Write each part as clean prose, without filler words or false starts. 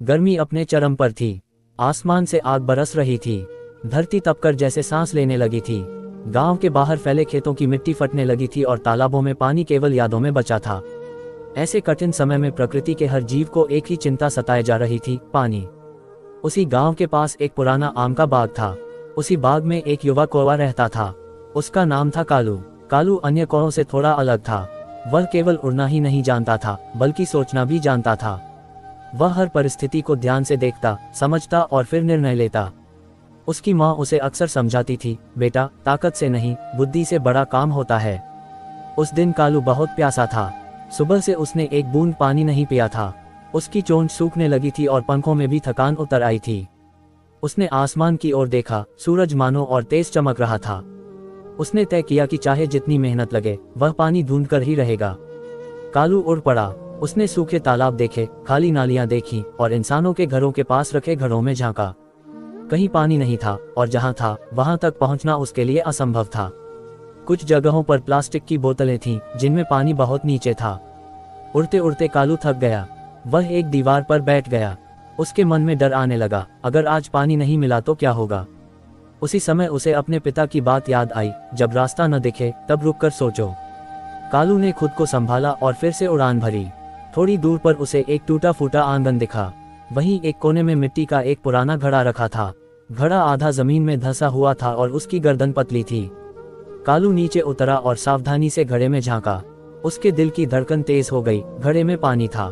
गर्मी अपने चरम पर थी। आसमान से आग बरस रही थी। धरती तपकर जैसे सांस लेने लगी थी। गांव के बाहर फैले खेतों की मिट्टी फटने लगी थी और तालाबों में पानी केवल यादों में बचा था। ऐसे कठिन समय में प्रकृति के हर जीव को एक ही चिंता सताए जा रही थी, पानी। उसी गांव के पास एक पुराना आम का बाग था। उसी बाग में एक युवा कौवा रहता था। उसका नाम था कालू। कालू अन्य कौवों से थोड़ा अलग था। वह केवल उड़ना ही नहीं जानता था, बल्कि सोचना भी जानता था। वह हर परिस्थिति को ध्यान से देखता, समझता और फिर निर्णय लेता। उसकी माँ उसे अक्सर समझाती थी, बेटा, ताकत से नहीं, बुद्धि से बड़ा काम होता है। उस दिन कालू बहुत प्यासा था। सुबह से उसने एक बूंद पानी नहीं पिया था। उसकी चोंच सूखने लगी थी और पंखों में भी थकान उतर आई थी। उसने आसमान की ओर देखा, सूरज मानो और तेज चमक रहा था। उसने तय किया कि चाहे जितनी मेहनत लगे, वह पानी ढूंढकर ही रहेगा। कालू उड़ पड़ा। उसने सूखे तालाब देखे, खाली नालियां देखी और इंसानों के घरों के पास रखे घरों में झांका। कहीं पानी नहीं था और जहां था वहां तक पहुंचना उसके लिए असंभव था। कुछ जगहों पर प्लास्टिक की बोतलें थीं, जिनमें पानी बहुत नीचे था। उड़ते उड़ते कालू थक गया। वह एक दीवार पर बैठ गया। उसके मन में डर आने लगा, अगर आज पानी नहीं मिला तो क्या होगा। उसी समय उसे अपने पिता की बात याद आई, जब रास्ता न दिखे तब रुककर सोचो। कालू ने खुद को संभाला और फिर से उड़ान भरी। थोड़ी दूर पर उसे एक टूटा फूटा आंगन दिखा। वहीं एक कोने में मिट्टी का एक पुराना घड़ा रखा था। घड़ा आधा जमीन में धंसा हुआ था और उसकी गर्दन पतली थी। कालू नीचे उतरा और सावधानी से घड़े में झांका। उसके दिल की धड़कन तेज हो गई। घड़े में पानी था,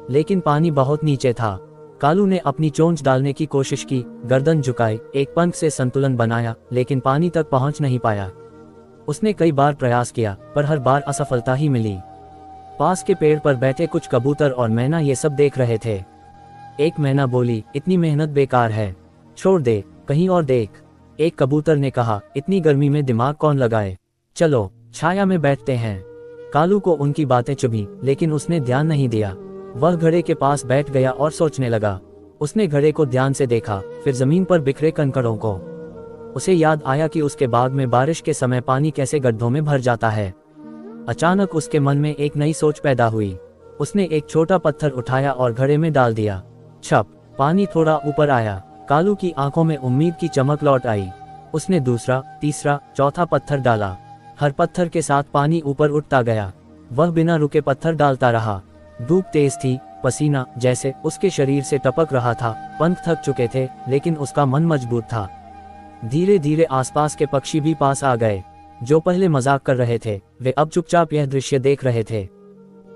लेकिन पानी बहुत नीचे था। कालू ने अपनी चोंच डालने की कोशिश की, गर्दन झुकाई, एक पंख से संतुलन बनाया, लेकिन पानी तक पहुंच नहीं पाया। उसने कई बार प्रयास किया, पर हर बार असफलता ही मिली। पास के पेड़ पर बैठे कुछ कबूतर और मैना ये सब देख रहे थे। एक मैना बोली, इतनी मेहनत बेकार है, छोड़ दे, कहीं और देख। एक कबूतर ने कहा, इतनी गर्मी में दिमाग कौन लगाए, चलो छाया में बैठते हैं। कालू को उनकी बातें चुभी, लेकिन उसने ध्यान नहीं दिया। वह घड़े के पास बैठ गया और सोचने लगा। उसने घड़े को ध्यान से देखा, फिर जमीन पर बिखरे कंकड़ों को। उसे याद आया कि उसके बाग में बारिश के समय पानी कैसे गड्ढों में भर जाता है। अचानक उसके मन में एक नई सोच पैदा हुई। उसने एक छोटा पत्थर उठाया और घड़े में डाल दिया। छप, पानी थोड़ा ऊपर आया। कालू की आंखों में उम्मीद की चमक लौट आई। उसने दूसरा, तीसरा, चौथा पत्थर डाला। हर पत्थर के साथ पानी ऊपर उठता गया। वह बिना रुके पत्थर डालता रहा। धूप तेज थी, पसीना जैसे उसके शरीर से टपक रहा था। पंख थक चुके थे, लेकिन उसका मन मजबूत था। धीरे धीरे आसपास के पक्षी भी पास आ गए। जो पहले मजाक कर रहे थे, वे अब चुपचाप यह दृश्य देख रहे थे।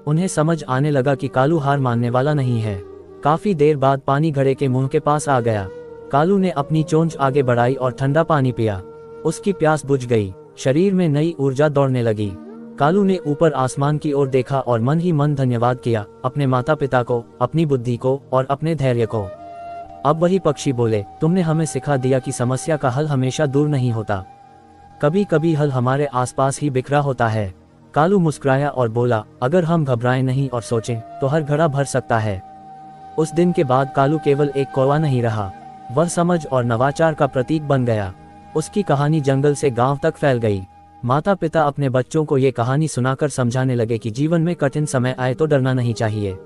उन्हें समझ आने लगा कि कालू हार मानने वाला नहीं है। काफी देर बाद पानी घड़े के मुंह के पास आ गया। कालू ने अपनी चोंच आगे बढ़ाई और ठंडा पानी पिया। उसकी प्यास बुझ गई। शरीर में नई ऊर्जा दौड़ने लगी। कालू ने ऊपर आसमान की ओर देखा और मन ही मन धन्यवाद किया, अपने माता पिता को, अपनी बुद्धि को और अपने धैर्य को। अब वही पक्षी बोले, तुमने हमें सिखा दिया कि समस्या का हल हमेशा दूर नहीं होता। कभी कभी हल हमारे आसपास ही बिखरा होता है। कालू मुस्कुराया और बोला, अगर हम घबराएं नहीं और सोचें, तो हर घड़ा भर सकता है। उस दिन के बाद कालू केवल एक कौवा नहीं रहा, वह समझ और नवाचार का प्रतीक बन गया। उसकी कहानी जंगल से गांव तक फैल गई। माता पिता अपने बच्चों को ये कहानी सुनाकर समझाने लगे कि जीवन में कठिन समय आए तो डरना नहीं चाहिए।